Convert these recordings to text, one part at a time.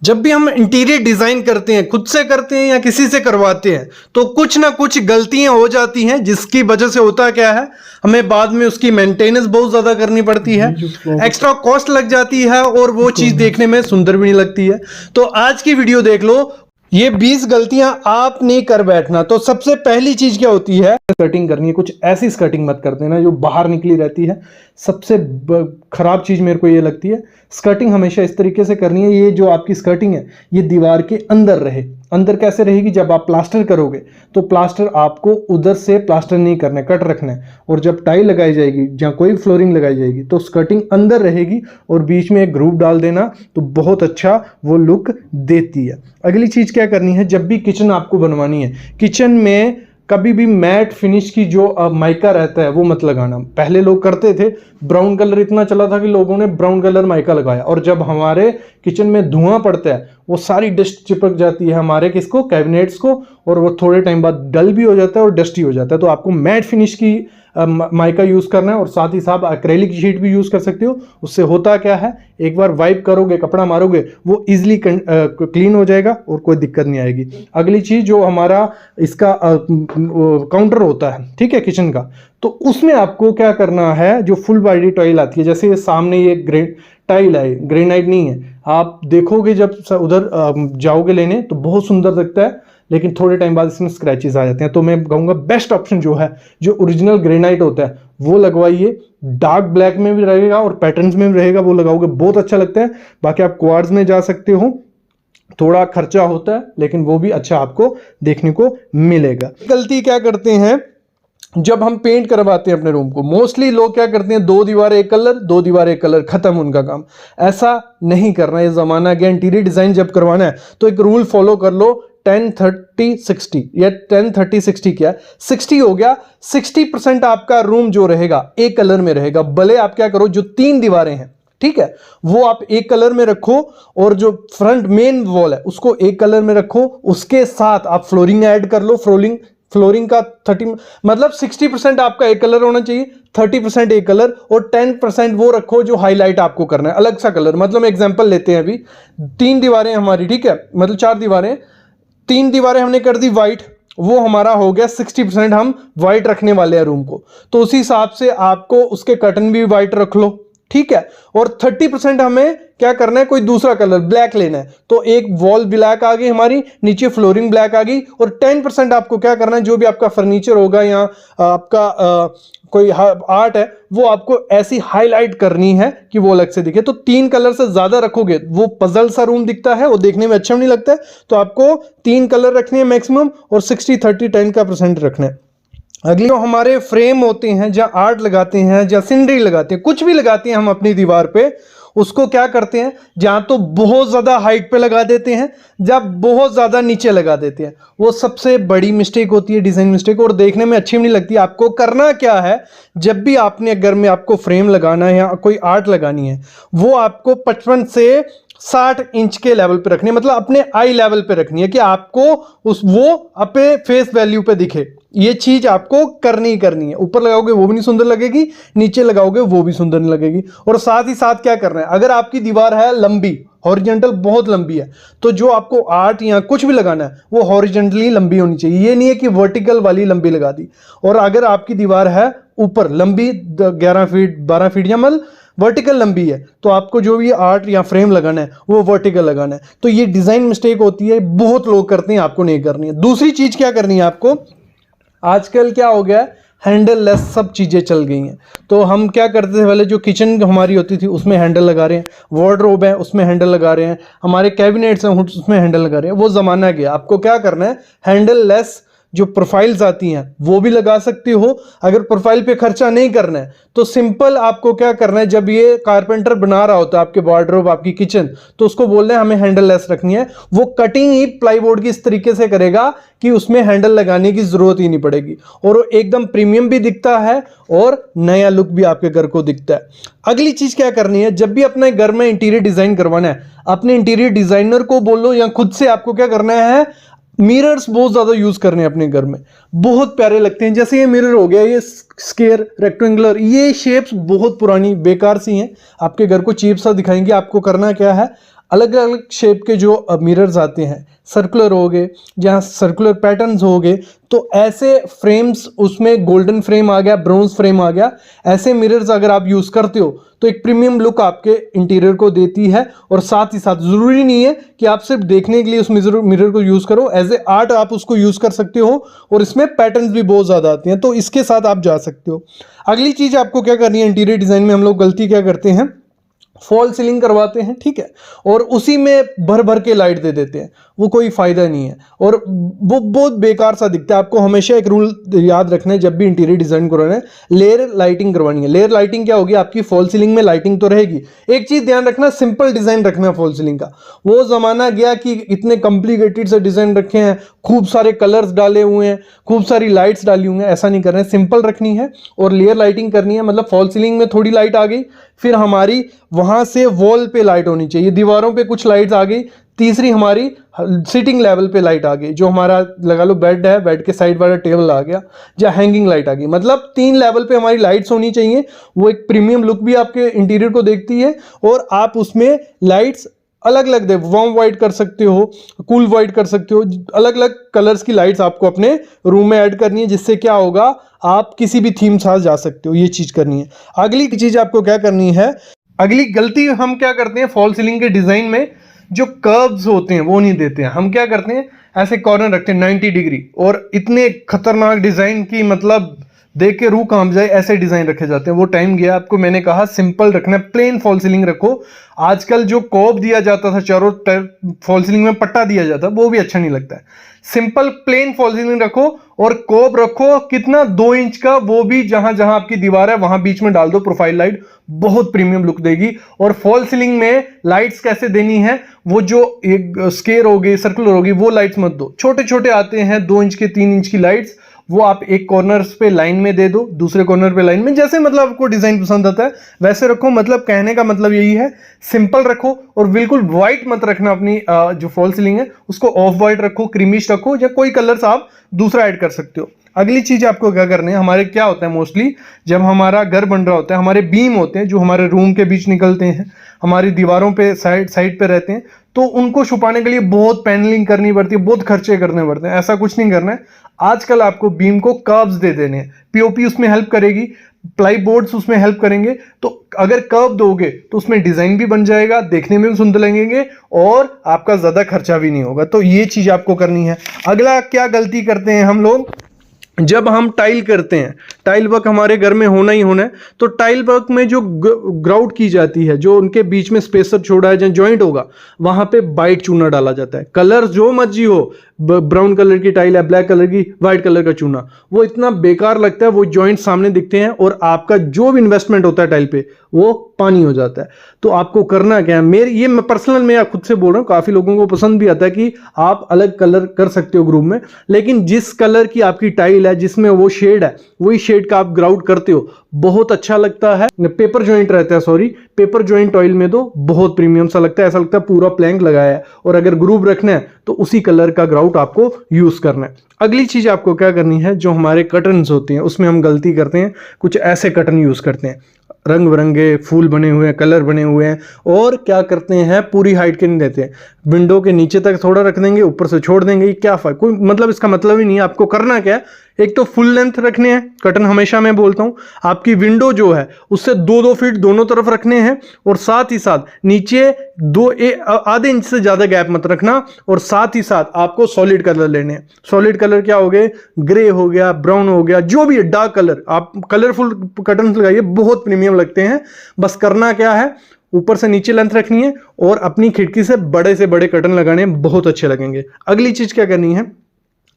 जब भी हम इंटीरियर डिजाइन करते हैं, खुद से करते हैं या किसी से करवाते हैं, तो कुछ ना कुछ गलतियां हो जाती हैं, जिसकी वजह से होता क्या है, हमें बाद में उसकी मेंटेनेंस बहुत ज्यादा करनी पड़ती है, एक्स्ट्रा कॉस्ट लग जाती है और वो चीज देखने में सुंदर भी नहीं लगती है। तो आज की वीडियो देख लो, ये 20 गलतियां आप नहीं कर बैठना। तो सबसे पहली चीज क्या होती है, स्कर्टिंग करनी है। कुछ ऐसी स्कर्टिंग मत कर देना जो बाहर निकली रहती है। सबसे खराब चीज मेरे को ये लगती है, स्कर्टिंग हमेशा इस तरीके से करनी है, ये जो आपकी स्कर्टिंग है ये दीवार के अंदर रहे। अंदर कैसे रहेगी, जब आप प्लास्टर करोगे तो प्लास्टर आपको उधर से प्लास्टर नहीं करना है, कट रखना है। और जब टाइल लगाई जाएगी, जहाँ कोई फ्लोरिंग लगाई जाएगी, तो स्कर्टिंग अंदर रहेगी और बीच में एक ग्रूव डाल देना, तो बहुत अच्छा वो लुक देती है। अगली चीज क्या करनी है, जब भी किचन आपको बनवानी है, किचन में कभी भी मैट फिनिश की जो माइका रहता है वो मत लगाना। पहले लोग करते थे, ब्राउन कलर इतना चला था कि लोगों ने ब्राउन कलर माइका लगाया, और जब हमारे किचन में धुआं पड़ता है वो सारी डस्ट चिपक जाती है हमारे किसको, कैबिनेट्स को, और वो थोड़े टाइम बाद डल भी हो जाता है और डस्टी हो जाता है। तो आपको मैट फिनिश की माइका यूज करना है, और साथ ही साथ एक्रेलिक शीट भी यूज कर सकते हो। उससे होता क्या है, एक बार वाइप करोगे, कपड़ा मारोगे, वो इजिली क्लीन हो जाएगा और कोई दिक्कत नहीं आएगी। अगली चीज जो हमारा इसका काउंटर होता है, ठीक है, किचन का, तो उसमें आपको क्या करना है, जो फुल बॉडी टाइल आती है, जैसे सामने ये टाइल है, ग्रेनाइट नहीं है, आप देखोगे जब उधर जाओगे लेने तो बहुत सुंदर दिखता है, लेकिन थोड़े टाइम बाद इसमें स्क्रैचेस आ जाते हैं। तो मैं कहूँगा बेस्ट ऑप्शन जो है, जो ओरिजिनल ग्रेनाइट होता है वो लगवाइए। डार्क ब्लैक में भी रहेगा और पैटर्न्स में भी रहेगा, वो लगाओगे बहुत अच्छा लगता है। बाकी आप क्वार्ट्ज में जा सकते हो, थोड़ा खर्चा होता है लेकिन वो भी अच्छा आपको देखने को मिलेगा। गलती क्या करते हैं, जब हम पेंट करवाते हैं अपने रूम को, मोस्टली लोग क्या करते हैं, 2 दीवारें एक कलर, 2 दीवारें एक कलर, खत्म उनका काम। ऐसा नहीं करना, ये जमाना गया। इंटीरियर डिजाइन जब करवाना है तो एक रूल फॉलो कर लो, 10-30-60 या 10-30-60 क्या 60 हो गया। 60% आपका रूम जो रहेगा एक कलर में रहेगा। भले आप क्या करो, जो 3 दीवारें हैं, ठीक है, वो आप एक कलर में रखो, और जो फ्रंट मेन वॉल है उसको एक कलर में रखो। उसके साथ आप फ्लोरिंग ऐड कर लो। फ्लोरिंग का 30 मतलब 60% आपका एक कलर होना चाहिए, 30% एक कलर, और 10% वो रखो जो हाईलाइट आपको करना है, अलग सा कलर। मतलब एग्जांपल लेते हैं, अभी 3 दीवारें हमारी, ठीक है, मतलब 4 दीवारें, 3 दीवारें हमने कर दी वाइट, वो हमारा हो गया 60%। हम वाइट रखने वाले हैं रूम को, तो उसी हिसाब से आपको उसके कर्टन भी वाइट रख लो, ठीक है। और 30% हमें क्या करना है, कोई दूसरा कलर ब्लैक लेना है, तो एक वॉल ब्लैक आ गई हमारी, नीचे फ्लोरिंग ब्लैक आ गई। और 10% आपको क्या करना है, जो भी आपका फर्नीचर होगा या आपका कोई आर्ट है, वो आपको ऐसी हाईलाइट करनी है कि वो अलग से दिखे। तो 3 कलर से ज्यादा रखोगे वो पजल सा रूम दिखता है, वो देखने में अच्छा नहीं लगता है। तो आपको 3 कलर रखने हैं मैक्सिमम, और 60-30-10 का % रखना है। अगले जो हमारे फ्रेम होते हैं, जहाँ आर्ट लगाते हैं, जहाँ सीनरी लगाते हैं, कुछ भी लगाते हैं हम अपनी दीवार पे, उसको क्या करते हैं, जहां तो बहुत ज्यादा हाइट पे लगा देते हैं, जब बहुत ज्यादा नीचे लगा देते हैं। वो सबसे बड़ी मिस्टेक होती है, डिजाइन मिस्टेक, और देखने में अच्छी भी नहीं लगती। आपको करना क्या है, जब भी आपने घर में आपको फ्रेम लगाना है या कोई आर्ट लगानी है, वो आपको 55 से 60 इंच के लेवल पे रखनी है, मतलब अपने आई लेवल पे रखनी है, कि आपको वो अपने फेस वैल्यू पे दिखे। ये चीज आपको करनी ही करनी है। ऊपर लगाओगे वो भी नहीं सुंदर लगेगी, नीचे लगाओगे वो भी सुंदर नहीं लगेगी। और साथ ही साथ क्या करना है, अगर आपकी दीवार है लंबी, हॉरिजॉन्टल बहुत लंबी है, तो जो आपको आर्ट या कुछ भी लगाना है वो हॉरिजॉन्टली लंबी होनी चाहिए। ये नहीं है कि वर्टिकल वाली लंबी लगा दी। और अगर आपकी दीवार है ऊपर लंबी 11 फीट 12 फीट या मतलब वर्टिकल लंबी है, तो आपको जो भी आर्ट या फ्रेम लगाना है वो वर्टिकल लगाना है। तो ये डिजाइन मिस्टेक होती है, बहुत लोग करते हैं, आपको नहीं करनी है। दूसरी चीज क्या करनी है आपको, आजकल क्या हो गया है, हैंडल लेस सब चीज़ें चल गई हैं। तो हम क्या करते थे, पहले जो किचन हमारी होती थी उसमें हैंडल लगा रहे हैं, वार्डरोब है उसमें हैंडल लगा रहे हैं, हमारे कैबिनेट्स हैं उसमें हैंडल लगा रहे हैं। वो ज़माना गया। आपको क्या करना है, हैंडल लेस जो प्रोफाइल्स आती हैं वो भी लगा सकते हो। अगर प्रोफाइल पे खर्चा नहीं करना है तो सिंपल आपको क्या करना है, जब ये कारपेंटर बना रहा होता है आपके वार्डरोब, आपकी किचन, तो उसको बोलना है हमें हैंडल लेस रखनी है। वो कटिंग ही प्लाईवुड की इस तरीके से करेगा कि उसमें हैंडल लगाने की जरूरत ही नहीं पड़ेगी, और वो एकदम प्रीमियम भी दिखता है और नया लुक भी आपके घर को दिखता है। अगली चीज क्या करनी है, जब भी अपने घर में इंटीरियर डिजाइन करवाना है, अपने इंटीरियर डिजाइनर को बोलो या खुद से आपको क्या करना है, मिरर्स बहुत ज्यादा यूज करने हैं अपने घर में, बहुत प्यारे लगते हैं। जैसे ये मिरर हो गया, ये स्क्वायर, रेक्टेंगुलर, ये शेप्स बहुत पुरानी बेकार सी हैं, आपके घर को चीप सा दिखाएंगे। आपको करना क्या है, अलग अलग शेप के जो मिरर्स आते हैं, सर्कुलर हो गए, जहाँ सर्कुलर पैटर्न्स हो गए, तो ऐसे फ्रेम्स, उसमें गोल्डन फ्रेम आ गया, ब्रॉन्ज फ्रेम आ गया, ऐसे मिरर्स अगर आप यूज़ करते हो तो एक प्रीमियम लुक आपके इंटीरियर को देती है। और साथ ही साथ ज़रूरी नहीं है कि आप सिर्फ देखने के लिए उस मिरर को यूज़ करो, एज ए आर्ट आप उसको यूज़ कर सकते हो, और इसमें पैटर्न्स भी बहुत ज़्यादा आते हैं, तो इसके साथ आप जा सकते हो। अगली चीज़ आपको क्या करनी है, इंटीरियर डिज़ाइन में हम लोग गलती क्या करते हैं, फॉल सीलिंग करवाते हैं, ठीक है, और उसी में भर भर के लाइट दे देते हैं, वो कोई फायदा नहीं है और वो बहुत बेकार सा दिखता है। आपको हमेशा एक रूल याद रखना है, जब भी इंटीरियर डिजाइन करवाना है, लेयर लाइटिंग करवानी है। लेयर लाइटिंग क्या होगी, आपकी फॉल सीलिंग में लाइटिंग तो रहेगी। एक चीज ध्यान रखना, सिंपल डिजाइन रखना फॉल सीलिंग का। वो जमाना गया कि इतने कॉम्प्लिकेटेड से डिजाइन रखे हैं, खूब सारे कलर्स डाले हुए हैं, खूब सारी लाइट्स डाली हुई हैं, ऐसा नहीं करना है, सिंपल रखनी है और लेयर लाइटिंग करनी है। मतलब फॉल सीलिंग में थोड़ी लाइट आ गई, फिर हमारी वहां से वॉल पे लाइट होनी चाहिए, दीवारों पे कुछ लाइट्स आ गई, तीसरी हमारी सिटिंग लेवल पे लाइट आ गई, जो हमारा लगा लो बेड है, बेड के साइड वाला टेबल आ गया, या हैंगिंग लाइट आ गई। मतलब 3 लेवल पे हमारी लाइट्स होनी चाहिए। वो एक प्रीमियम लुक भी आपके इंटीरियर को देखती है और आप उसमें लाइट्स अलग अलग दे, वार्म वाइट कर सकते हो, कूल वाइट कर सकते हो, अलग अलग कलर्स की लाइट्स आपको अपने रूम में ऐड करनी है, जिससे क्या होगा, आप किसी भी थीम साथ जा सकते हो। ये चीज करनी है। अगली चीज आपको क्या करनी है, अगली गलती हम क्या करते हैं, फॉल सीलिंग के डिजाइन में जो कर्व्स होते हैं वो नहीं देते हैं। हम क्या करते हैं, ऐसे कॉर्नर रखते हैं 90 डिग्री, और इतने खतरनाक डिजाइन की मतलब देख के रूह कांप जाए ऐसे डिजाइन रखे जाते हैं। वो टाइम गया। आपको मैंने कहा सिंपल रखना है, प्लेन फॉल सीलिंग रखो। आजकल जो कॉब दिया जाता था, चारों फॉल सीलिंग में पट्टा दिया जाता, वो भी अच्छा नहीं लगता है। सिंपल प्लेन फॉल सीलिंग रखो और कॉब रखो कितना, 2 इंच का, वो भी जहां जहां आपकी दीवार है वहां बीच में डाल दो प्रोफाइल लाइट, बहुत प्रीमियम लुक देगी। और फॉल सीलिंग में लाइट्स कैसे देनी है, वो जो एक स्केयर होगी, सर्कुलर होगी, वो लाइट्स मत दो। छोटे छोटे आते हैं 2 इंच के, 3 इंच की लाइट्स, वो आप एक कॉर्नर पे लाइन में दे दो, दूसरे कॉर्नर पे लाइन में, जैसे मतलब आपको डिजाइन पसंद आता है वैसे रखो। मतलब कहने का मतलब यही है, सिंपल रखो और बिल्कुल व्हाइट मत रखना। अपनी जो फॉल सीलिंग है उसको ऑफ व्हाइट रखो, क्रीमिश रखो, या कोई कलर्स आप दूसरा ऐड कर सकते हो। अगली चीज आपको क्या करनी है, हमारे क्या होता है मोस्टली जब हमारा घर बन रहा होता है, हमारे बीम होते हैं जो हमारे रूम के बीच निकलते हैं, हमारी दीवारों पे साइड पे रहते हैं, तो उनको छुपाने के लिए बहुत पैनलिंग करनी पड़ती है, बहुत खर्चे करने पड़ते हैं। ऐसा कुछ नहीं करना है। आजकल आपको बीम को कर्व्स दे देने हैं, पीओपी उसमें हेल्प करेगी, प्लाई बोर्ड्स उसमें हेल्प करेंगे। तो अगर कर्व दोगे तो उसमें डिजाइन भी बन जाएगा, देखने में भी सुंदर लगेंगे और आपका ज्यादा खर्चा भी नहीं होगा। तो ये चीज आपको करनी है। अगला क्या गलती करते हैं हम लोग, जब हम टाइल करते हैं, टाइल वर्क हमारे घर में होना ही होना है, तो टाइल वर्क में जो ग्राउट की जाती है, जो उनके बीच में स्पेसर छोड़ा है, जहाँ जॉइंट होगा, वहां पे वाइट चूना डाला जाता है। कलर जो मर्जी हो, ब्राउन कलर की टाइल है, ब्लैक कलर की, व्हाइट कलर का चूना, वो इतना बेकार लगता है। वो जॉइंट सामने दिखते हैं और आपका जो भी इन्वेस्टमेंट होता है टाइल पे वो पानी हो जाता है। तो आपको करना क्या है, मेरे ये मैं पर्सनल में खुद से बोल रहा हूँ, काफी लोगों को पसंद भी आता है कि आप अलग कलर कर सकते हो ग्रुप में, लेकिन जिस कलर की आपकी टाइल है, जिसमें वो शेड है, वही शेड का आप ग्राउट करते हो, बहुत अच्छा लगता है। पेपर जॉइंट रहता है, सॉरी, पेपर जॉइंट ऑयल में तो बहुत प्रीमियम सा लगता है, ऐसा लगता है पूरा प्लैंक लगाया है। और अगर ग्रुप रखना है तो उसी कलर का ग्राउट आपको यूज करना है। अगली चीज आपको क्या करनी है, जो हमारे कर्टन्स होते हैं उसमें हम गलती करते हैं, कुछ ऐसे कर्टन यूज करते हैं, रंग बिरंगे फूल बने हुए हैं, कलर बने हुए हैं, और क्या करते हैं पूरी हाइट के नहीं देते हैं, विंडो के नीचे तक थोड़ा रख देंगे, ऊपर से छोड़ देंगे। क्या फर्क, कोई मतलब इसका मतलब ही नहीं है। आपको करना क्या है, एक तो फुल लेंथ रखने हैं कर्टन, हमेशा मैं बोलता हूं आपकी विंडो जो है उससे 2-2 फीट दोनों तरफ रखने हैं, और साथ ही साथ नीचे आधे इंच से ज्यादा गैप मत रखना, और साथ ही साथ आपको सॉलिड कलर लेने हैं। सॉलिड कलर क्या हो गए, ग्रे हो गया, ब्राउन हो गया, जो भी है डार्क कलर, आप कलरफुल कर्टन लगाइए, बहुत प्रीमियम लगते हैं। बस करना क्या है, ऊपर से नीचे लेंथ रखनी है और अपनी खिड़की से बड़े कर्टन लगाने हैं, बहुत अच्छे लगेंगे। अगली चीज क्या करनी है,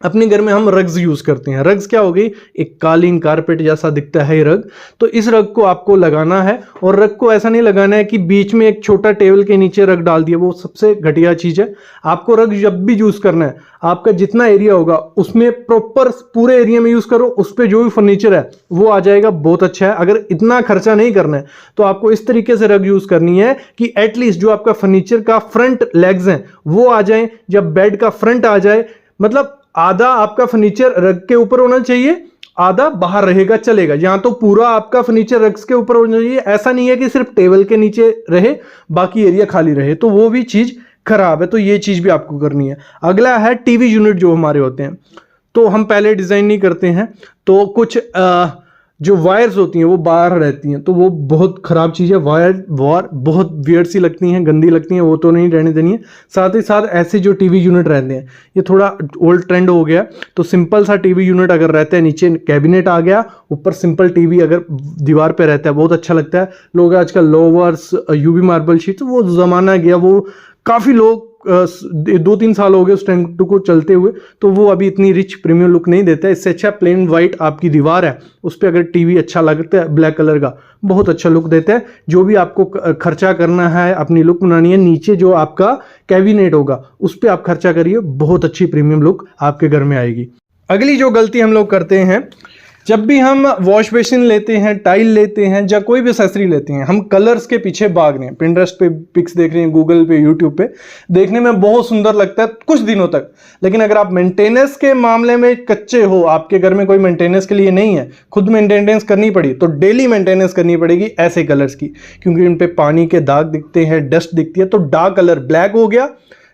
अपने घर में हम रग्स यूज करते हैं। रग्स क्या हो गई, एक कालीन कारपेट जैसा दिखता है ये रग, तो इस रग को आपको लगाना है। और रग को ऐसा नहीं लगाना है कि बीच में एक छोटा टेबल के नीचे रग डाल दिया, वो सबसे घटिया चीज है। आपको रग जब भी यूज करना है, आपका जितना एरिया होगा उसमें प्रॉपर पूरे एरिया में यूज करो, उस पर जो भी फर्नीचर है वो आ जाएगा, बहुत अच्छा है। अगर इतना खर्चा नहीं करना है तो आपको इस तरीके से रग यूज करनी है कि एटलीस्ट जो आपका फर्नीचर का फ्रंट लेग्स हैं वो आ जाए, जब बेड का फ्रंट आ जाए, मतलब आधा आपका फर्नीचर रग के ऊपर होना चाहिए, आधा बाहर रहेगा, चलेगा। यहाँ तो पूरा आपका फर्नीचर रक्स के ऊपर होना चाहिए, ऐसा नहीं है कि सिर्फ टेबल के नीचे रहे बाकी एरिया खाली रहे, तो वो भी चीज खराब है। तो ये चीज भी आपको करनी है। अगला है टीवी यूनिट जो हमारे होते हैं, तो हम पहले डिजाइन नहीं करते हैं, तो कुछ जो वायर्स होती हैं वो बाहर रहती हैं, तो वो बहुत खराब चीज़ है। वायर बहुत वियर्ड सी लगती हैं, गंदी लगती हैं, वो तो नहीं रहने देनी है। साथ ही साथ ऐसे जो टीवी यूनिट रहते हैं, ये थोड़ा ओल्ड ट्रेंड हो गया, तो सिंपल सा टीवी यूनिट अगर रहता है, नीचे कैबिनेट आ गया, ऊपर सिंपल टीवी अगर दीवार पे रहता है, बहुत अच्छा लगता है। लोग आजकल लोवर्स, यूवी मार्बल शीट, वो ज़माना गया, वो काफ़ी लोग 2-3 साल हो गए उस ट्रेंड को चलते हुए, तो वो अभी इतनी रिच प्रीमियम लुक नहीं देता है। इससे अच्छा प्लेन वाइट आपकी दीवार है, उस पर अगर टीवी अच्छा लगता है ब्लैक कलर का, बहुत अच्छा लुक देता है। जो भी आपको खर्चा करना है, अपनी लुक बनानी है, नीचे जो आपका कैबिनेट होगा उस पर आप खर्चा करिए, बहुत अच्छी प्रीमियम लुक आपके घर में आएगी। अगली जो गलती हम लोग करते हैं, जब भी हम वॉश बेसिन लेते हैं, टाइल लेते हैं, या कोई भी एक्सेसरी लेते हैं, हम कलर्स के पीछे भाग रहे हैं। पिंटरेस्ट पे पिक्स देख रहे हैं, गूगल पे, यूट्यूब पे, देखने में बहुत सुंदर लगता है कुछ दिनों तक, लेकिन अगर आप मेंटेनेंस के मामले में कच्चे हो, आपके घर में कोई मेंटेनेंस के लिए नहीं है, खुद मेंटेनेंस करनी पड़ी, तो डेली मेंटेनेंस करनी पड़ेगी ऐसे कलर्स की, क्योंकि उन पे पानी के दाग दिखते हैं, डस्ट दिखती है। तो डार्क कलर ब्लैक हो गया,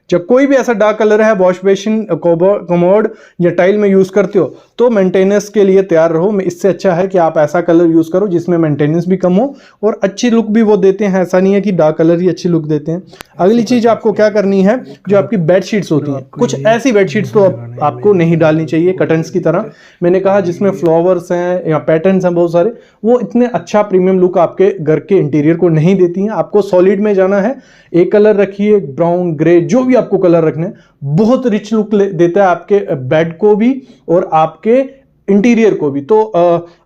जब कोई भी ऐसा डार्क कलर है वॉश बेसिन, कमोड या टाइल में यूज करते हो, तो मेंटेनेंस के लिए तैयार रहो। इससे अच्छा है कि आप ऐसा कलर यूज करो जिसमें मेंटेनेंस भी कम हो और अच्छी लुक भी वो देते हैं। ऐसा नहीं है कि डार्क कलर ही अच्छी लुक देते हैं। अगली चीज आपको क्या करनी है, जो आपकी बेडशीट्स होती हैं, कुछ ऐसी बेडशीट्स तो आपको नहीं डालनी चाहिए कर्टन्स की तरह। मैंने कहा जिसमें फ्लावर्स हैं या पैटर्न्स हैं बहुत सारे, वो इतने अच्छा प्रीमियम लुक आपके घर के इंटीरियर को नहीं देती हैं। आपको सॉलिड में जाना है, एक कलर रखिए, ब्राउन, ग्रे, जो भी आपको कलर रखने, बहुत रिच लुक देता है आपके बेड को भी और आपके इंटीरियर को भी। तो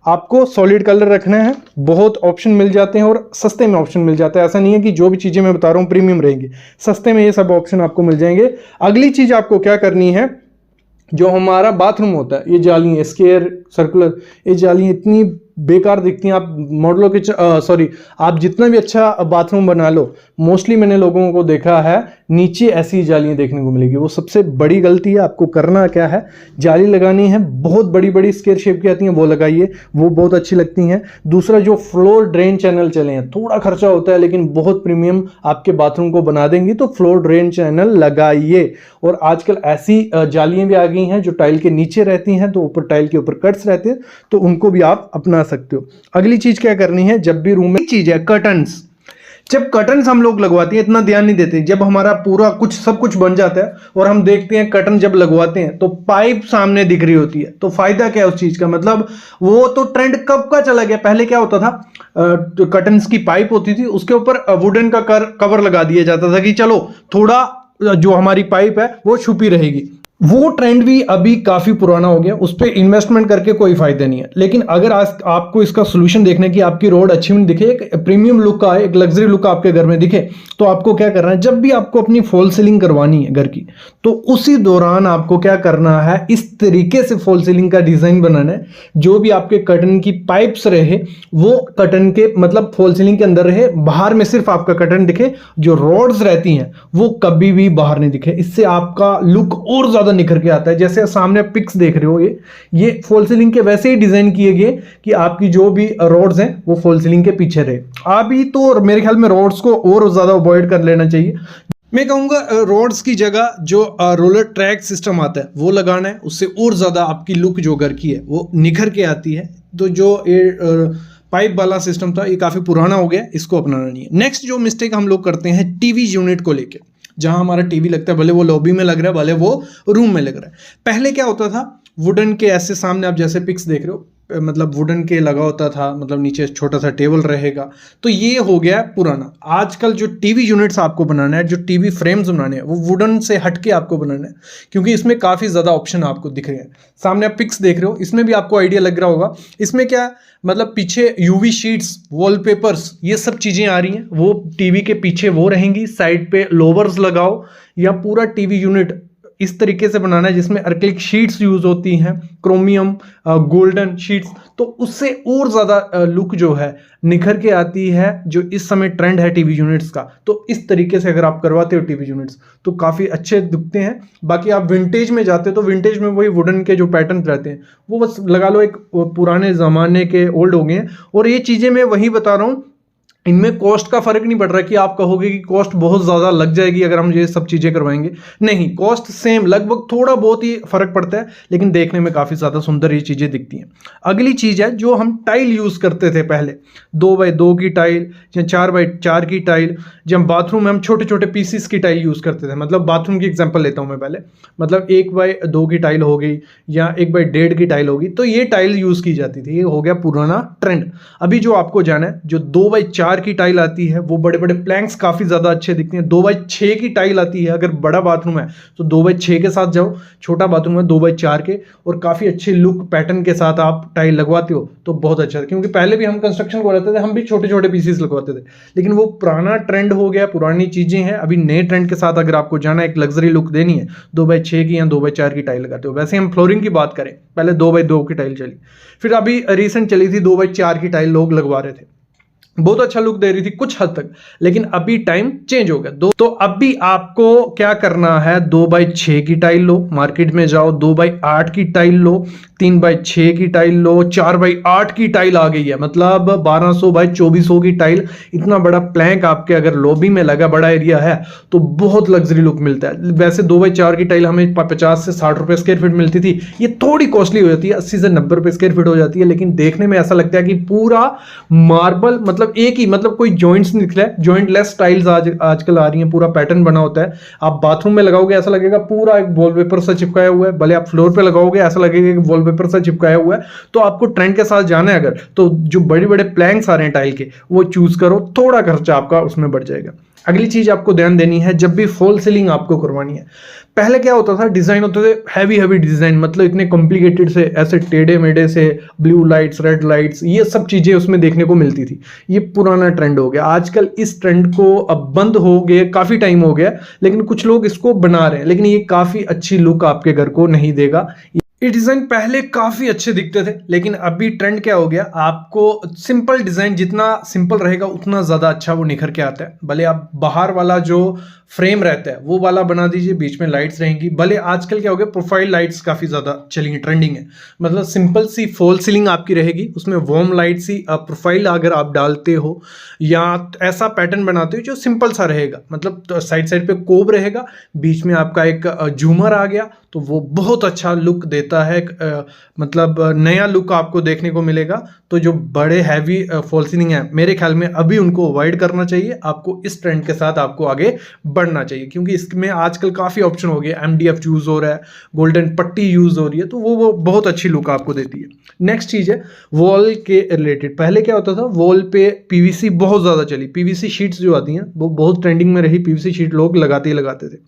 आपको सॉलिड कलर रखना है, बहुत ऑप्शन मिल जाते हैं और सस्ते में ऑप्शन मिल जाता है। ऐसा नहीं है कि जो भी चीजें मैं बता रहा हूं प्रीमियम रहेंगी, सस्ते में ये सब ऑप्शन आपको मिल जाएंगे। अगली चीज आपको क्या करनी है, जो हमारा बाथरूम होता है, ये जाली स्क्वायर सर्कुलर, ये जाली इतनी बेकार दिखती हैं। आप मॉडलों के आप जितना भी अच्छा बाथरूम बना लो, मोस्टली मैंने लोगों को देखा है नीचे ऐसी जालियां देखने को मिलेगी। वो सबसे बड़ी गलती है। आपको करना क्या है, जाली लगानी है, बहुत बड़ी बड़ी स्क्वायर शेप की आती हैं, वो लगाइए, वो बहुत अच्छी लगती हैं। दूसरा, जो फ्लोर ड्रेन चैनल चले हैं, थोड़ा खर्चा होता है लेकिन बहुत प्रीमियम आपके बाथरूम को बना देंगी, तो फ्लोर ड्रेन चैनल लगाइए। और आजकल ऐसी जालियां भी आ गई हैं जो टाइल के नीचे रहती हैं, तो ऊपर टाइल के ऊपर कट्स रहते हैं, तो उनको भी आप अपना सकते हो। अगली चीज क्या करनी है, जब भी रूम में चीज है कर्टन्स, जब कर्टन्स हम लोग लगवाते हैं इतना ध्यान नहीं देते। जब हमारा पूरा कुछ सब कुछ बन जाता है और हम देखते हैं कर्टन जब लगवाते हैं तो पाइप सामने दिख रही होती है, तो फायदा क्या है उस चीज का, मतलब वो तो ट्रेंड कब का चला गया। पहले क्या होता था, कर्टन्स की पाइप होती थी, उसके ऊपर वुडन का कवर लगा दिया जाता था कि चलो थोड़ा जो हमारी पाइप है वो छुपी रहेगी। वो ट्रेंड भी अभी काफी पुराना हो गया, उस पर इन्वेस्टमेंट करके कोई फायदा नहीं है। लेकिन अगर आज आपको इसका सोल्यूशन देखने की, आपकी रोड अच्छी नहीं दिखे, एक प्रीमियम लुक का, एक लग्जरी लुक आपके घर में दिखे, तो आपको क्या करना है, जब भी आपको अपनी फॉल सीलिंग करवानी है घर की, तो उसी दौरान आपको क्या करना है, इस तरीके से फॉल सीलिंग का डिजाइन बनाना है, जो भी आपके कर्टन की पाइप्स रहे वो कर्टन के मतलब फॉल सीलिंग के अंदर रहे, बाहर में सिर्फ आपका कर्टन दिखे, जो रोड्स रहती हैं वो कभी भी बाहर नहीं दिखे। इससे आपका लुक और ज्यादा निखर के आता है। जैसे सामने पिक्स देख रहे हो, ये फॉल सीलिंग के वैसे ही डिजाइन किए गए कि आपकी जो भी रोड्स हैं वो फॉल सीलिंग के पीछे रहे। अभी तो मेरे ख्याल में रोड्स को और ज्यादा अवॉइड कर लेना चाहिए। मैं कहूंगा रोड्स की जगह जो रोलर ट्रैक सिस्टम आता है वो लगाना है, उससे और ज्यादा आपकी लुक जो घर की है वो निखर के आती है। तो जो पाइप वाला सिस्टम था ये काफी पुराना हो गया, इसको अपनाना नहीं है। नेक्स्ट जो मिस्टेक हम लोग करते हैं टीवी यूनिट को लेके, जहां हमारा टीवी लगता है, भले वो लॉबी में लग रहा है, भले वो रूम में लग रहा है। पहले क्या होता था, वुडन के ऐसे सामने आप जैसे पिक्स देख रहे हो, मतलब वुडन के लगा होता था, मतलब नीचे छोटा सा टेबल रहेगा, तो ये हो गया पुराना। आजकल जो टीवी यूनिट्स आपको बनाना है, जो टीवी फ्रेम्स बनाने हैं, वो वुडन से हटके आपको बनाना है, क्योंकि इसमें काफ़ी ज़्यादा ऑप्शन आपको दिख रहे हैं। सामने आप पिक्स देख रहे हो, इसमें भी आपको आइडिया लग रहा होगा। इसमें क्या मतलब पीछे यूवी शीट्स, वॉलपेपर्स, ये सब चीज़ें आ रही हैं, वो टीवी के पीछे वो रहेंगी। साइड पे लोवर्स लगाओ या पूरा टीवी यूनिट इस तरीके से बनाना है जिसमें एक्रिलिक शीट्स यूज होती हैं, क्रोमियम गोल्डन शीट्स, तो उससे और ज़्यादा लुक जो है निखर के आती है, जो इस समय ट्रेंड है टीवी यूनिट्स का। तो इस तरीके से अगर आप करवाते हो टीवी यूनिट्स तो काफ़ी अच्छे दिखते हैं। बाकी आप विंटेज में जाते हो तो विंटेज में वही वुडन के जो पैटर्न रहते हैं वो बस लगा लो एक पुराने ज़माने के ओल्ड हो गए हैं। और ये चीज़ें मैं वही बता रहा हूँ, इनमें कॉस्ट का फर्क नहीं पड़ रहा कि आप कहोगे कि कॉस्ट बहुत ज़्यादा लग जाएगी अगर हम ये सब चीज़ें करवाएंगे, नहीं, कॉस्ट सेम, लगभग थोड़ा बहुत ही फर्क पड़ता है, लेकिन देखने में काफ़ी ज़्यादा सुंदर ये चीज़ें दिखती हैं। अगली चीज़ है जो हम टाइल यूज़ करते थे पहले, 2x2 की टाइल या 4x4 की टाइल। जब बाथरूम में हम छोटे छोटे पीसीस की टाइल यूज़ करते थे, मतलब बाथरूम की एग्जाम्पल लेता हूँ मैं पहले, मतलब 1x2 की टाइल हो गई या 1x1.5 की टाइल होगी, तो ये टाइल यूज़ की जाती थी। ये हो गया पुराना ट्रेंड। अभी जो आपको जाना है, जो 2x4 की टाइल आती है, वो बड़े बड़े प्लैंक्स काफी ज्यादा अच्छे दिखते हैं। 2x6 की टाइल आती है, अगर बड़ा बाथरूम है तो 2x6 के साथ जाओ, छोटा बाथरूम है 2x4 के, और काफी अच्छे लुक पैटर्न के साथ आप टाइल लगवाते हो तो बहुत अच्छा है। क्योंकि पहले भी हम कंस्ट्रक्शन को रहते थे, हम भी छोटे छोटे पीसेस लगवाते थे, लेकिन वो पुराना ट्रेंड हो गया, पुरानी चीजें हैं। अभी नए ट्रेंड के साथ अगर आपको जाना है, एक लग्जरी लुक देनी है, 2x6 की या 2x4 की टाइल लगाते हो। वैसे हम फ्लोरिंग की बात करें, पहले 2x2 की टाइल चली, फिर अभी रिसेंट चली थी 2x4 की टाइल, लोग लगवा रहे थे, बहुत अच्छा लुक दे रही थी कुछ हद तक, लेकिन अभी टाइम चेंज हो गया। तो अभी आपको क्या करना है, 2x6 की टाइल लो, मार्केट में जाओ 2x8 की टाइल लो, 3x6 की टाइल लो, 4x8 की टाइल आ गई है, मतलब 1200x2400 की टाइल। इतना बड़ा प्लैंक आपके अगर लॉबी में लगा, बड़ा एरिया है, तो बहुत लग्जरी लुक मिलता है। वैसे 2x4 की टाइल हमें 50 से 60 रुपए स्क्वायर फीट मिलती थी, ये थोड़ी कॉस्टली हो जाती है, 80 से 90 रुपए स्क्वायर फीट हो जाती है, लेकिन देखने में ऐसा लगता है कि पूरा मार्बल, मतलब एक ही, मतलब कोई जॉइंट्स नहीं निकला है, जॉइंटलेस टाइल्स आजकल आ रही हैं, पूरा पैटर्न बना होता है। आप बाथरूम में लगाओगे ऐसा लगेगा पूरा एक वॉलपेपर से चिपकाया हुआ है, भले आप फ्लोर पे लगाओगे ऐसा लगेगा कि वॉलपेपर से चिपकाया हुआ है। तो आपको ट्रेंड के साथ जाना है अगर, तो जो बड़े बड़े प्लैंक्स आ रहे हैं टाइल के, वो चूज करो, थोड़ा खर्चा आपका उसमें बढ़ जाएगा। अगली चीज आपको ध्यान देनी है, जब भी फॉल सीलिंग आपको करवानी है, पहले क्या होता था, डिजाइन होते थे हैवी डिजाइन, मतलब इतने कॉम्प्लिकेटेड से, ऐसे टेढ़े मेढ़े से, ब्लू लाइट्स, रेड लाइट्स, ये सब चीजें उसमें देखने को मिलती थी। ये पुराना ट्रेंड हो गया। आजकल इस ट्रेंड को अब बंद हो गए, काफी टाइम हो गया, लेकिन कुछ लोग इसको बना रहे हैं, लेकिन ये काफी अच्छी लुक आपके घर को नहीं देगा। ये डिजाइन पहले काफी अच्छे दिखते थे, लेकिन अभी ट्रेंड क्या हो गया, आपको सिंपल डिजाइन, जितना सिंपल रहेगा उतना ज्यादा अच्छा वो निखर के आता है। भले आप बाहर वाला जो फ्रेम रहता है वो वाला बना दीजिए, बीच में लाइट्स रहेंगी। भले आजकल क्या हो गया, प्रोफाइल लाइट्स काफी ज्यादा चली हैं, ट्रेंडिंग है, मतलब सिंपल सी फॉल सीलिंग आपकी रहेगी, उसमें वार्म लाइट सी प्रोफाइल अगर आप डालते हो या ऐसा पैटर्न बनाते हो जो सिंपल सा रहेगा, मतलब तो साइड पे कोब रहेगा, बीच में आपका एक झूमर आ गया, तो वो बहुत अच्छा लुक देता है, मतलब नया लुक आपको देखने को मिलेगा। तो जो बड़े हैवी फॉल सीलिंग है, मेरे ख्याल में अभी उनको अवॉइड करना चाहिए। आपको इस ट्रेंड के साथ आपको आगे बढ़ना चाहिए, क्योंकि इसमें आजकल काफी ऑप्शन हो गए, MDF यूज हो रहा है, गोल्डन पट्टी यूज हो रही है, तो वो बहुत अच्छी लुक आपको देती है। नेक्स्ट चीज है वॉल के रिलेटेड। पहले क्या होता था, वॉल पे PVC बहुत ज्यादा चली, PVC शीट्स जो आती हैं वो बहुत ट्रेंडिंग में रही, PVC शीट लोग लगाते ही लगाते थे।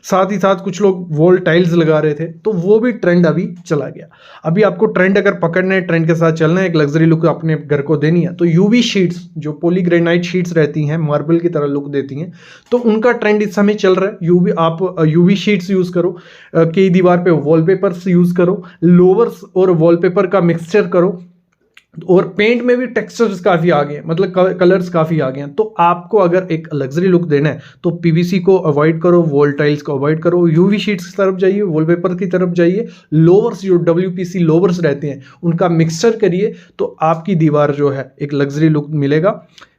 साथ ही साथ कुछ लोग वॉल टाइल्स लगा रहे थे, तो वो भी ट्रेंड अभी चला गया। अभी आपको ट्रेंड अगर पकड़ना है, ट्रेंड के साथ चलना है, एक लग्जरी लुक अपने घर को देनी है, तो UV शीट्स, जो पॉलीग्रेनाइट शीट्स रहती हैं, मार्बल की तरह लुक देती हैं, तो उनका ट्रेंड इस समय चल रहा है। आप UV शीट्स यूज करो, कई दीवार पे वॉलपेपर्स यूज करो, लोवर्स और वॉलपेपर का मिक्सचर करो, और पेंट में भी टेक्सचर्स काफी आ गए, मतलब कलर्स काफी आ गए हैं। तो आपको अगर एक लग्जरी लुक देना है तो PVC को अवॉइड करो, वॉल टाइल्स को अवॉइड करो, UV शीट्स की तरफ जाइए, वॉलपेपर की तरफ जाइए, लोवर्स जो WPC लोवर्स रहते हैं उनका मिक्सचर करिए, तो आपकी दीवार जो है एक लग्जरी लुक मिलेगा।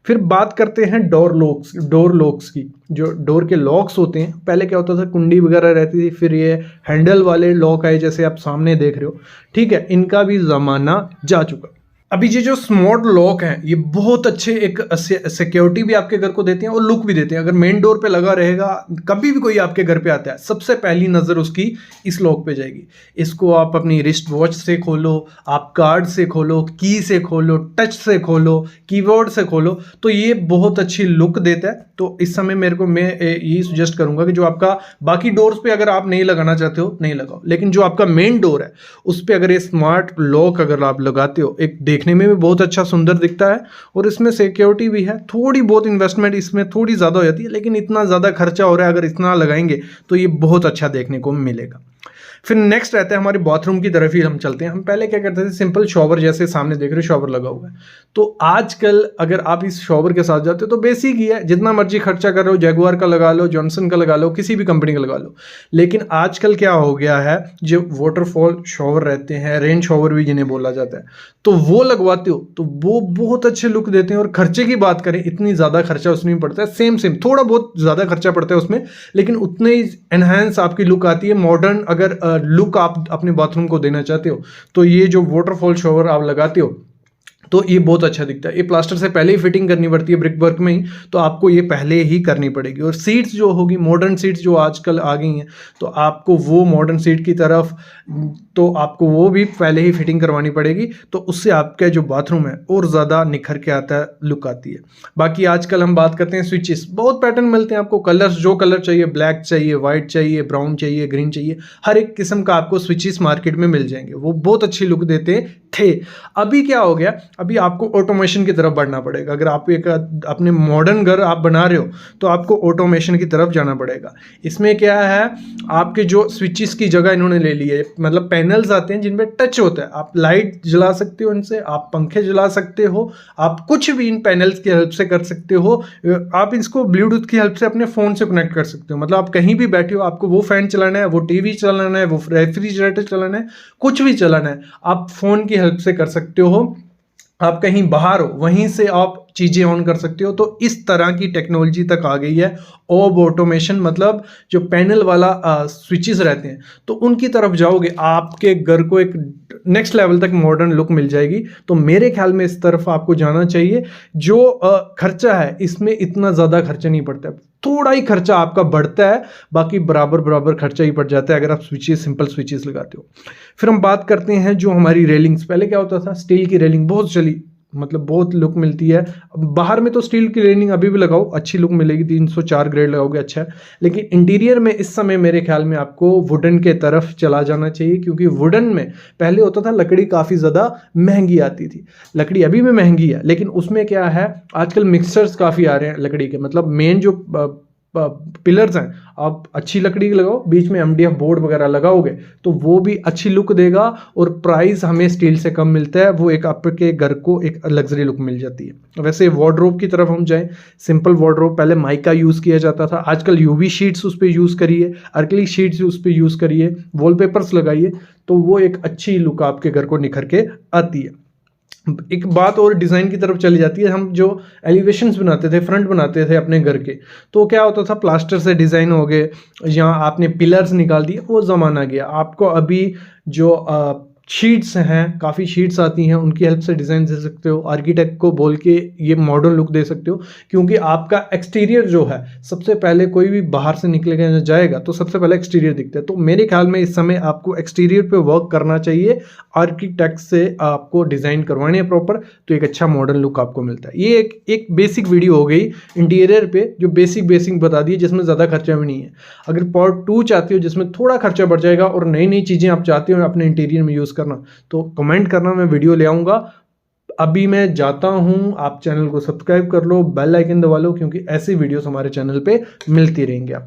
फिर बात करते हैं डोर लॉक्स की। जो डोर के लॉक्स होते हैं, पहले क्या होता था, कुंडी वगैरह रहती थी, फिर ये हैंडल वाले लॉक आए, जैसे आप सामने देख रहे हो, ठीक है, इनका भी जमाना जा चुका। अभी ये जो स्मार्ट लॉक हैं, ये बहुत अच्छे एक सिक्योरिटी भी आपके घर को देते हैं और लुक भी देते हैं। अगर मेन डोर पे लगा रहेगा, कभी भी कोई आपके घर पे आता है, सबसे पहली नज़र उसकी इस लॉक पे जाएगी। इसको आप अपनी रिस्ट वॉच से खोलो, आप कार्ड से खोलो, की से खोलो, टच से खोलो, कीबोर्ड से खोलो, तो ये बहुत अच्छी लुक देता है। तो इस समय मैं यही सजेस्ट करूंगा कि जो आपका बाकी डोर्स पे अगर आप नहीं लगाना चाहते हो, नहीं लगाओ, लेकिन जो आपका मेन डोर है उस पर अगर ये स्मार्ट लॉक अगर आप लगाते हो, एक देखने में भी बहुत अच्छा सुंदर दिखता है और इसमें सिक्योरिटी भी है। थोड़ी बहुत इन्वेस्टमेंट इसमें थोड़ी ज़्यादा हो जाती है, लेकिन इतना ज़्यादा खर्चा हो रहा है, अगर इतना लगाएंगे तो ये बहुत अच्छा देखने को मिलेगा। फिर नेक्स्ट रहता है हमारे बाथरूम की तरफ ही हम चलते हैं। हम पहले क्या करते थे, सिंपल शॉवर, जैसे सामने देख रहे हो शॉवर लगा हुआ है, तो आजकल अगर आप इस शॉवर के साथ जाते हो तो बेसिक ही है, जितना मर्जी खर्चा कर रहे हो, जैगुआर का लगा लो, जॉनसन का लगा लो, किसी भी कंपनी का लगा लो। लेकिन आजकल क्या हो गया है, जो वाटरफॉल शॉवर रहते हैं, रेन शॉवर भी जिन्हें बोला जाता है, तो वो लगवाते हो तो वो बहुत अच्छे लुक देते हैं। और खर्चे की बात करें, इतनी ज़्यादा खर्चा उसमें नहीं पड़ता है, सेम थोड़ा बहुत ज़्यादा खर्चा पड़ता है उसमें, लेकिन उतने ही एनहांस आपकी लुक आती है। मॉडर्न अगर लुक आप अपने बाथरूम को देना चाहते हो तो ये जो वाटरफॉल शॉवर आप लगाते हो तो ये बहुत अच्छा दिखता है। ये प्लास्टर से पहले ही फिटिंग करनी पड़ती है, ब्रिक वर्क में ही, तो आपको ये पहले ही करनी पड़ेगी। और सीट्स जो होगी, मॉडर्न सीट्स जो आजकल आ गई हैं, तो आपको वो मॉडर्न सीट की तरफ तो आपको वो भी पहले ही फिटिंग करवानी पड़ेगी, तो उससे आपका जो बाथरूम है और ज़्यादा निखर के आता है, लुक आती है। बाकी आजकल हम बात करते हैं स्विचेस, बहुत पैटर्न मिलते हैं आपको, कलर्स, जो कलर चाहिए, ब्लैक चाहिए, वाइट चाहिए, ब्राउन चाहिए, ग्रीन चाहिए, हर एक किस्म का आपको स्विचेस मार्केट में मिल जाएंगे, वो बहुत अच्छी लुक देते थे। अभी क्या हो गया, अभी आपको ऑटोमेशन की तरफ बढ़ना पड़ेगा। अगर आप एक अपने मॉडर्न घर आप बना रहे हो तो आपको ऑटोमेशन की तरफ जाना पड़ेगा। इसमें क्या है, आपके जो स्विचेस की जगह इन्होंने ले ली है, मतलब पैनल्स आते हैं जिनमें टच होता है, आप लाइट जला सकते हो इनसे, आप पंखे जला सकते हो, आप कुछ भी इन पैनल्स की हेल्प से कर सकते हो। आप इसको ब्लूटूथ की हेल्प से अपने फ़ोन से कनेक्ट कर सकते हो, मतलब आप कहीं भी बैठे हो, आपको वो फैन चलाना है, वो टीवी चलाना है, वो रेफ्रिजरेटर चलाना है, कुछ भी चलाना है, आप फ़ोन की हेल्प से कर सकते हो। आप कहीं बाहर हो, वहीं से आप चीज़ें ऑन कर सकते हो। तो इस तरह की टेक्नोलॉजी तक आ गई है। ऑब ऑटोमेशन, मतलब जो पैनल वाला स्विचेस रहते हैं, तो उनकी तरफ जाओगे, आपके घर को एक नेक्स्ट लेवल तक मॉडर्न लुक मिल जाएगी। तो मेरे ख्याल में इस तरफ आपको जाना चाहिए। जो खर्चा है, इसमें इतना ज़्यादा खर्चा नहीं पड़ता है, थोड़ा ही खर्चा आपका बढ़ता है, बाकी बराबर बराबर खर्चा ही पड़ जाता है अगर आप स्विचेस, सिंपल स्विचेस लगाते हो। फिर हम बात करते हैं जो हमारी रेलिंग्स, पहले क्या होता था, स्टील की रेलिंग बहुत चली, मतलब बहुत लुक मिलती है। बाहर में तो स्टील की रेलिंग अभी भी लगाओ, अच्छी लुक मिलेगी, 304 ग्रेड लगाओगे अच्छा है। लेकिन इंटीरियर में इस समय मेरे ख्याल में आपको वुडन के तरफ चला जाना चाहिए, क्योंकि वुडन में पहले होता था लकड़ी काफ़ी ज़्यादा महंगी आती थी, लकड़ी अभी भी महंगी है, लेकिन उसमें क्या है, आजकल मिक्सर्स काफ़ी आ रहे हैं लकड़ी के, मतलब मेन जो पिलर्स हैं, आप अच्छी लकड़ी लगाओ, बीच में MDF बोर्ड वगैरह लगाओगे तो वो भी अच्छी लुक देगा। और प्राइस हमें स्टील से कम मिलता है, वो एक आपके घर को एक लग्जरी लुक मिल जाती है। वैसे वार्डरोब की तरफ हम जाएं, सिंपल वार्डरोब, पहले माइका यूज़ किया जाता था, आजकल UV शीट्स उस पर यूज़ करिए, अर्कलिक शीट्स उस पर यूज़ करिए, वॉलपेपर्स लगाइए, तो वो एक अच्छी लुक आपके घर को निखर के आती है। एक बात और डिज़ाइन की तरफ चली जाती है, हम जो एलिवेशंस बनाते थे, फ्रंट बनाते थे अपने घर के, तो क्या होता था, प्लास्टर से डिज़ाइन हो गए, यहाँ आपने पिलर्स निकाल दिए, वो ज़माना गया। आपको अभी जो शीट्स हैं, काफ़ी शीट्स आती हैं, उनकी हेल्प से डिज़ाइन दे सकते हो, आर्किटेक्ट को बोल के ये मॉडर्न लुक दे सकते हो। क्योंकि आपका एक्सटीरियर जो है, सबसे पहले कोई भी बाहर से निकलेगा जाएगा तो सबसे पहले एक्सटीरियर दिखता है। तो मेरे ख्याल में इस समय आपको एक्सटीरियर पे वर्क करना चाहिए, आर्किटेक्ट से आपको डिज़ाइन करवानी है प्रॉपर, तो एक अच्छा मॉडर्न लुक आपको मिलता है। ये एक बेसिक वीडियो हो गई इंटीरियर पे, जो बेसिक बता दी, जिसमें ज़्यादा खर्चा भी नहीं है। अगर पार्ट 2 चाहते हो जिसमें थोड़ा खर्चा बढ़ जाएगा और नई नई चीज़ें आप चाहते हो अपने इंटीरियर में यूज़ करना, तो कमेंट करना, मैं वीडियो ले आऊँगा। अभी मैं जाता हूँ, आप चैनल को सब्सक्राइब कर लो, बेल आइकन दबा लो, क्योंकि ऐसी वीडियोस हमारे चैनल पे मिलती रहेंगी आप